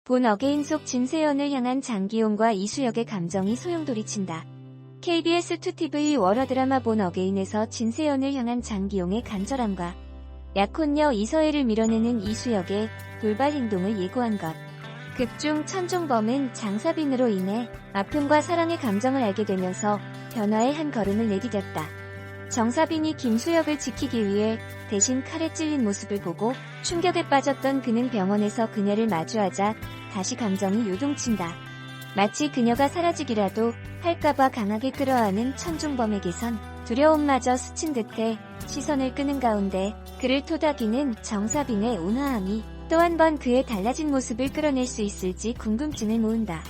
본 어게인 속 진세연을 향한 장기용과 이수혁의 감정이 소용돌이친다. KBS 2TV 월화드라마 본 어게인에서 진세연을 향한 장기용의 간절함과 약혼녀 이서혜를 밀어내는 이수혁의 돌발 행동을 예고한 것. 극중 천종범은 장사빈으로 인해 아픔과 사랑의 감정을 알게 되면서 변화의 한 걸음을 내디뎠다. 정사빈이 김수혁을 지키기 위해 대신 칼에 찔린 모습을 보고 충격에 빠졌던 그는 병원에서 그녀를 마주하자 다시 감정이 요동친다. 마치 그녀가 사라지기라도 할까봐 강하게 끌어안은 천종범에게선 두려움마저 스친 듯해 시선을 끄는 가운데 그를 토닥이는 정사빈의 온화함이 또 한 번 그의 달라진 모습을 끌어낼 수 있을지 궁금증을 모은다.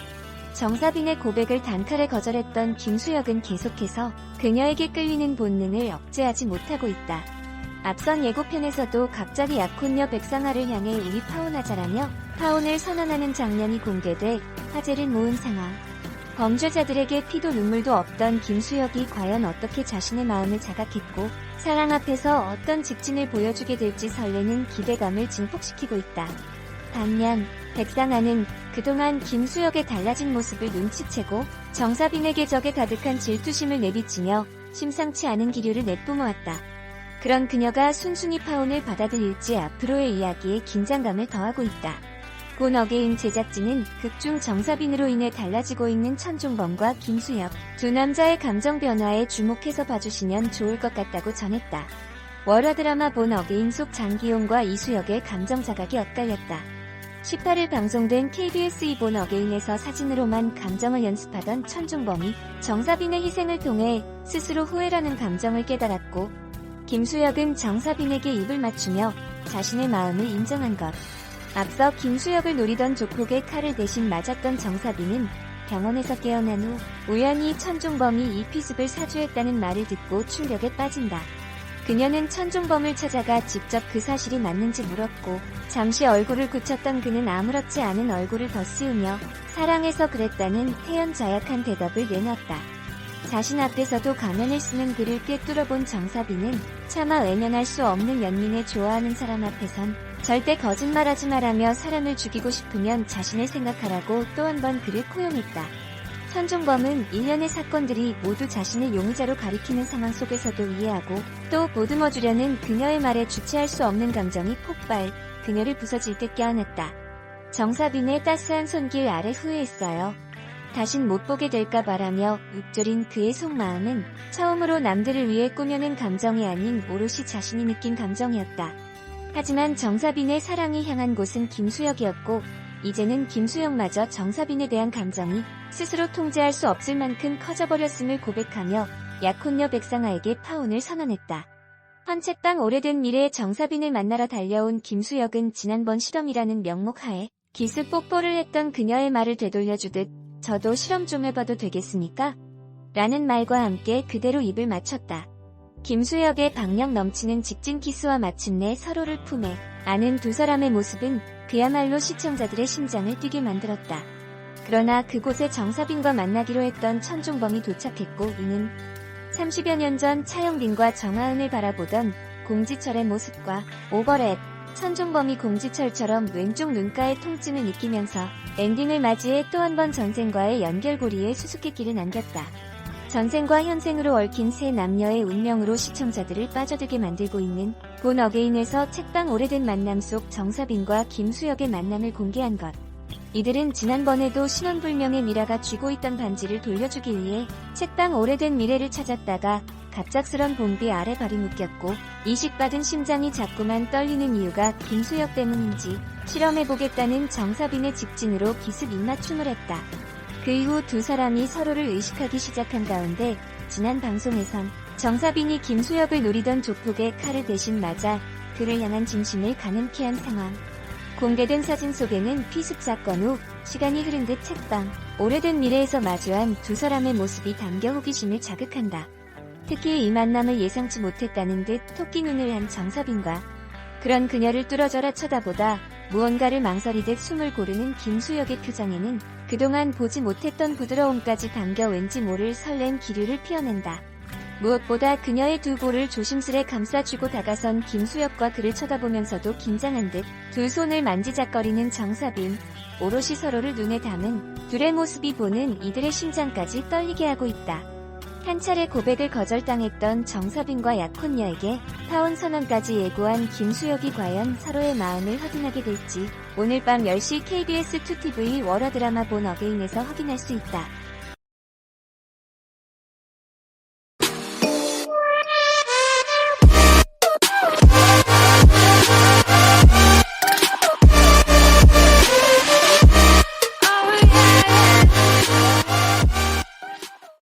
정사빈의 고백을 단칼에 거절했던 김수혁은 계속해서 그녀에게 끌리는 본능을 억제하지 못하고 있다. 앞선 예고편에서도 갑자기 약혼녀 백상아를 향해 우리 파혼하자라며 파혼을 선언하는 장면이 공개돼 화제를 모은 상황. 범죄자들에게 피도 눈물도 없던 김수혁이 과연 어떻게 자신의 마음을 자각했고 사랑 앞에서 어떤 직진을 보여주게 될지 설레는 기대감을 증폭시키고 있다. 반면 백상아는 그동안 김수혁의 달라진 모습을 눈치채고 정사빈에게 적에 가득한 질투심을 내비치며 심상치 않은 기류를 내뿜어왔다. 그런 그녀가 순순히 파혼을 받아들일지 앞으로의 이야기에 긴장감을 더하고 있다. 본 어게인 제작진은 극중 정사빈으로 인해 달라지고 있는 천종범과 김수혁 두 남자의 감정 변화에 주목해서 봐주시면 좋을 것 같다고 전했다. 월화드라마 본 어게인 속 장기용과 이수혁의 감정 자각이 엇갈렸다. 18일 방송된 KBS 본 어게인에서 사진으로만 감정을 연습하던 천종범이 정사빈의 희생을 통해 스스로 후회라는 감정을 깨달았고 김수혁은 정사빈에게 입을 맞추며 자신의 마음을 인정한 것. 앞서 김수혁을 노리던 조폭의 칼을 대신 맞았던 정사빈은 병원에서 깨어난 후 우연히 천종범이 이 피습을 사주했다는 말을 듣고 충격에 빠진다. 그녀는 천종범을 찾아가 직접 그 사실이 맞는지 물었고 잠시 얼굴을 굳혔던 그는 아무렇지 않은 얼굴을 덧씌우며 사랑해서 그랬다는 태연자약한 대답을 내놨다. 자신 앞에서도 가면을 쓰는 그를 꿰뚫어본 정사빈은 차마 외면할 수 없는 연민의 좋아하는 사람 앞에선 절대 거짓말하지 말라며 사람을 죽이고 싶으면 자신을 생각하라고 또 한 번 그를 포용했다. 천종범은 일련의 사건들이 모두 자신을 용의자로 가리키는 상황 속에서도 이해하고 또 보듬어주려는 그녀의 말에 주체할 수 없는 감정이 폭발, 그녀를 부서질 듯 껴안았다. 정사빈의 따스한 손길 아래 후회했어요. 다신 못 보게 될까 바라며 읊조린 그의 속마음은 처음으로 남들을 위해 꾸며낸 감정이 아닌 오롯이 자신이 느낀 감정이었다. 하지만 정사빈의 사랑이 향한 곳은 김수혁이었고 이제는 김수혁마저 정사빈에 대한 감정이 스스로 통제할 수 없을 만큼 커져버렸음을 고백하며 약혼녀 백상아에게 파혼을 선언했다. 헌책방 오래된 미래의 정사빈을 만나러 달려온 김수혁은 지난번 실험이라는 명목하에 기습 뽀뽀를 했던 그녀의 말을 되돌려주듯 저도 실험 좀 해봐도 되겠습니까? 라는 말과 함께 그대로 입을 맞췄다. 김수혁의 박력 넘치는 직진 키스와 마침내 서로를 품에 안은 두 사람의 모습은 그야말로 시청자들의 심장을 뛰게 만들었다. 그러나 그곳에 정사빈과 만나기로 했던 천종범이 도착했고 이는 30여 년 전 차영빈과 정하은을 바라보던 공지철의 모습과 오버랩, 천종범이 공지철처럼 왼쪽 눈가의 통증을 느끼면서 엔딩을 맞이해 또 한 번 전생과의 연결고리에 수수께끼를 남겼다. 전생과 현생으로 얽힌 세 남녀의 운명으로 시청자들을 빠져들게 만들고 있는 본 어게인에서 책방 오래된 만남 속 정사빈과 김수혁의 만남을 공개한 것. 이들은 지난번에도 신원불명의 미라가 쥐고 있던 반지를 돌려주기 위해 책방 오래된 미래를 찾았다가 갑작스런 봄비 아래 발이 묶였고 이식받은 심장이 자꾸만 떨리는 이유가 김수혁 때문인지 실험해보겠다는 정사빈의 직진으로 기습 입맞춤을 했다. 그 이후 두 사람이 서로를 의식하기 시작한 가운데 지난 방송에선 정사빈이 김수혁을 노리던 조폭의 칼을 대신 맞아 그를 향한 진심을 가늠케 한 상황. 공개된 사진 속에는 피습 사건 후 시간이 흐른 듯 책방, 오래된 미래에서 마주한 두 사람의 모습이 담겨 호기심을 자극한다. 특히 이 만남을 예상치 못했다는 듯 토끼 눈을 한 정사빈과 그런 그녀를 뚫어져라 쳐다보다 무언가를 망설이듯 숨을 고르는 김수혁의 표정에는 그동안 보지 못했던 부드러움까지 담겨 왠지 모를 설렘 기류를 피워낸다. 무엇보다 그녀의 두 볼을 조심스레 감싸쥐고 다가선 김수혁과 그를 쳐다보면서도 긴장한 듯 두 손을 만지작거리는 정서빈. 오롯이 서로를 눈에 담은 둘의 모습이 보는 이들의 심장까지 떨리게 하고 있다. 한 차례 고백을 거절당했던 정서빈과 약혼녀에게 파혼 선언까지 예고한 김수혁이 과연 서로의 마음을 확인하게 될지 오늘 밤 10시 KBS 2TV 월화 드라마 본 어게인에서 확인할 수 있다.